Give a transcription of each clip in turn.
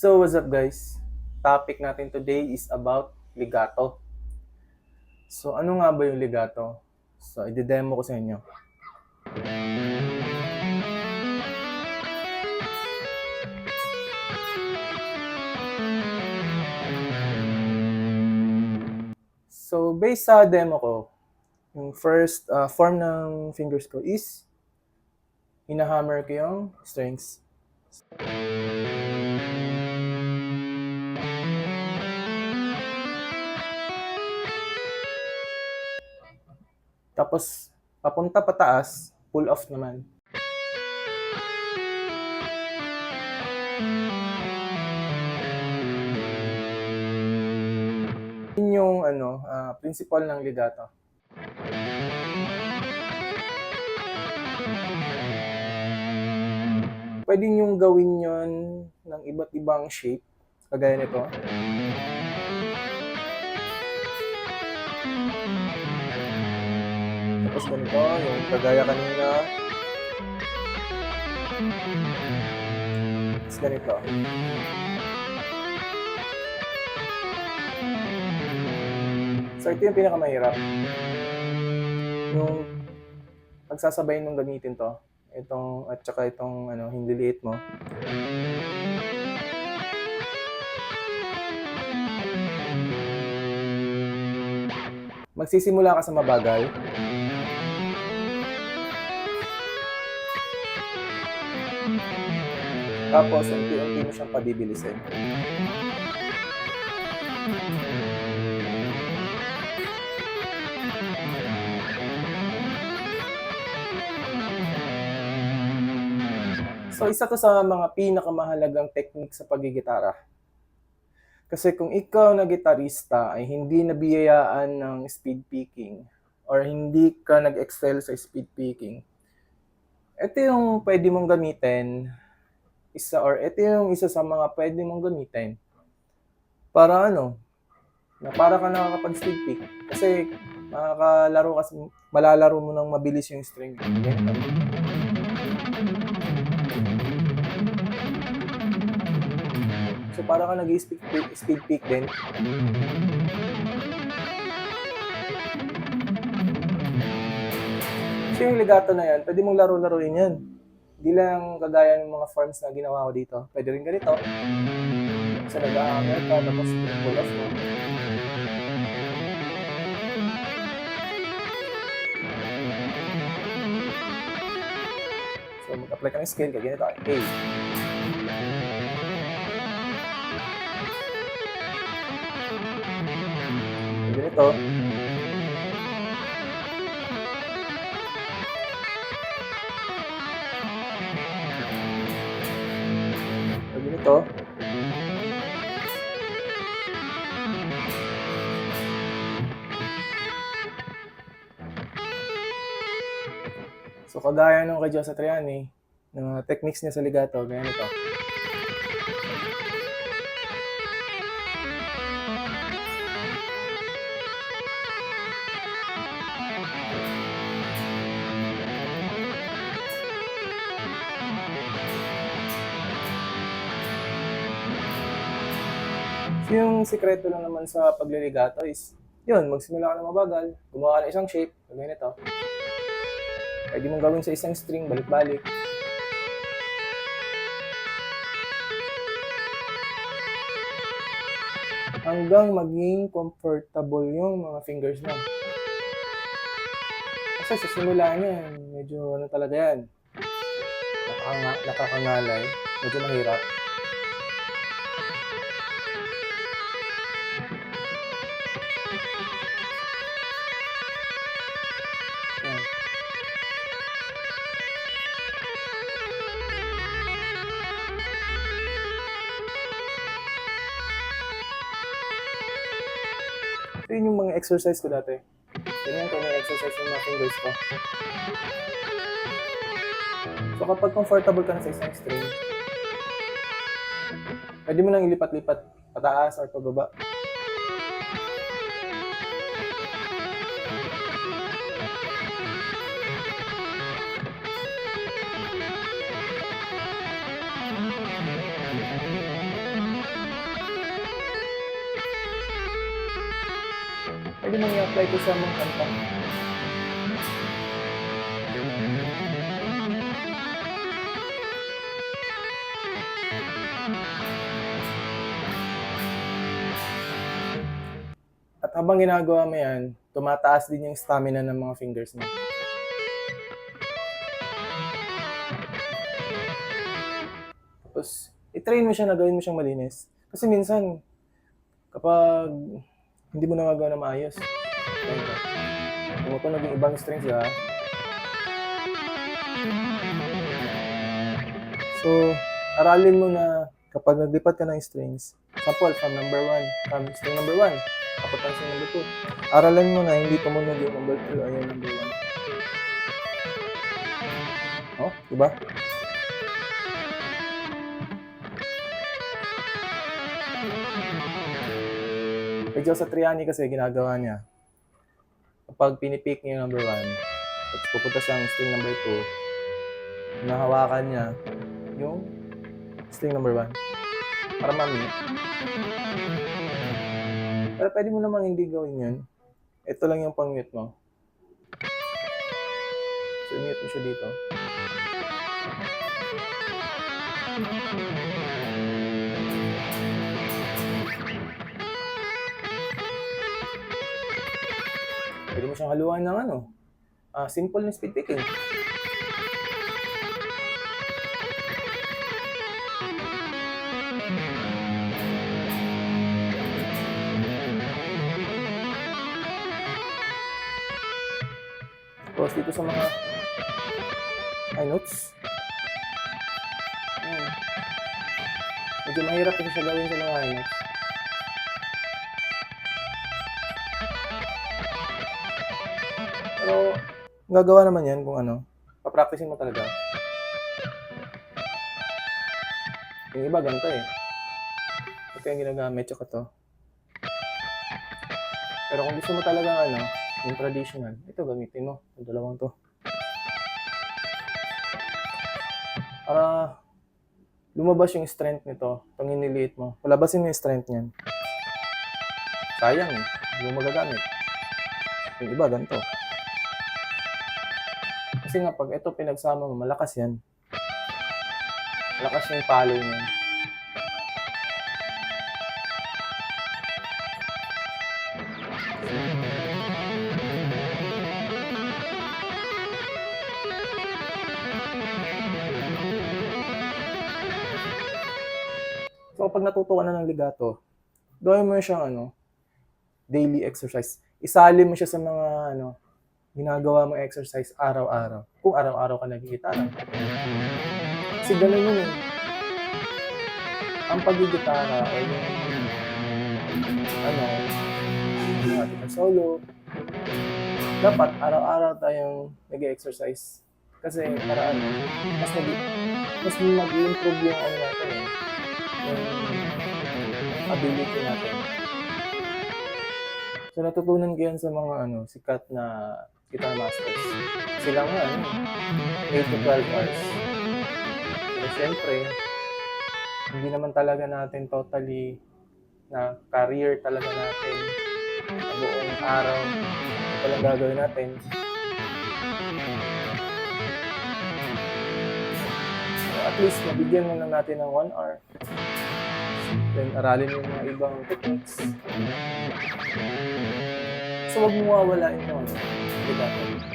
So, what's up guys? Topic natin today is about legato. So, ano nga ba yung legato? So, i-demo ko sa inyo. So, based sa demo ko, yung first form ng fingers ko is hinahammer ko yung strings. Tapos, papunta pataas, pull off naman. Yun yung principle ng legato. Pwede niyong gawin yon ng iba't ibang shape, kagaya nito. Tapos ganito, yung kagaya kanina. Tapos ganito. So ito yung pinakamahirap. Yung pagsasabay nung gamitin to, itong at saka itong hinliliit mo. Magsisimula ka sa mabagal. Tapos unti-unti mo siyang padibilisin. So isa to sa mga pinakamahalagang technique sa paggigitara. Kasi kung ikaw na gitarista ay hindi nabiyayaan ng speed picking or hindi ka nag-excel sa speed picking, ito yung pwede mong gamitin, ito yung isa sa mga pwede mong gamitin para para ka nakakapag-speed pick. Kasi malalaro mo ng mabilis yung string. So para ka nag-speed pick din. So yung legato na yan, pwede mong laro-laruin yan. Hindi lang kagaya ng mga forms na ginawa ko dito. Pwede rin ganito. So nag-a-hammer ka, tapos pull off mo. So mag-apply ka ng scale, kaya ganito. A. Ganito. Ganito. So kagaya nung kay Joe Satriani, ng techniques niya sa legato, ganyan ito. Yung sikreto lang naman sa pagliligato is, yun, magsimula ka ng mabagal, gumawa ka ng isang shape, ganyan ito. Pwede mong gawin sa isang string, balik-balik. Hanggang maging comfortable yung mga fingers mo. Kasi sa simula niyan, medyo talaga yan. Nakakangalay, medyo mahirap. Ito yun yung mga exercise ko dati. Ganyan ko na exercise yung mga fingers ko. So kapag comfortable ka na sa isang string, pwede mo nang ilipat-lipat pataas or pababa. Pwede mong i-apply ito sa mga kanta. At habang ginagawa mo yan, tumataas din yung stamina ng mga fingers mo. Tapos, i-train mo siya na gawin mo siyang malinis. Kasi minsan, kapag hindi mo nagagawa na maayos, kung ito naging ibang strings ka, so, aralin mo na kapag naglipat ka ng strings, sample from string number 1, papunta sa number 2. Aralan mo na hindi tumunog yung number 3 o yung number 1. Oh, diba? Medyo sa Triani kasi ginagawa niya, kapag pinipick niya yung number 1, at pupunta siyang string number 2, nahawakan niya yung string number 1 para ma-mute. Pero pwede mo namang hindi gawin yun. Ito lang yung pang-mute mo. So, mute mo siya dito. Pwede mo siyang haluan ng simple na speed picking. Tapos dito sa mga high notes, medyo mahirap kasi siya gawin sa mga high notes. Pero gagawa naman yan kung papracticein mo talaga. Yung iba ganito eh. Ito yung ginagamit, tsaka to. Pero kung gusto mo talaga yung traditional, ito gamitin mo, yung dalawang to. Para lumabas yung strength nito, itong iniliit mo. Palabasin mo yung strength niyan. Sayang eh, hindi mo magagamit. Yung iba ganito. Kasi nga pag ito pinagsama mo, malakas yan. Malakas yung palo niyan. So pag natuto ka na ng legato, gawin mo siyang daily exercise. Isali mo siya sa mga ginagawa mo exercise araw-araw. Kung araw-araw ka nagigitara. Kasi ganun yun eh. Ang pagigitara o yung yung ating solo, dapat araw-araw tayong nag-exercise. Kasi para mas mag-improve yung natin eh. Yung ability natin. So natutunan ko yan sa mga sikat na guitar masters. Sila nga 8 to 12 hours. Pero syempre, hindi naman talaga natin totally na career talaga natin sa buong araw. Ito lang gagawin natin. So at least mabigyan mo lang natin ng 1 hour. Then aralin yung mga ibang techniques. So wag mo mawawala yung legato.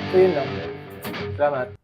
So yun lang. Salamat.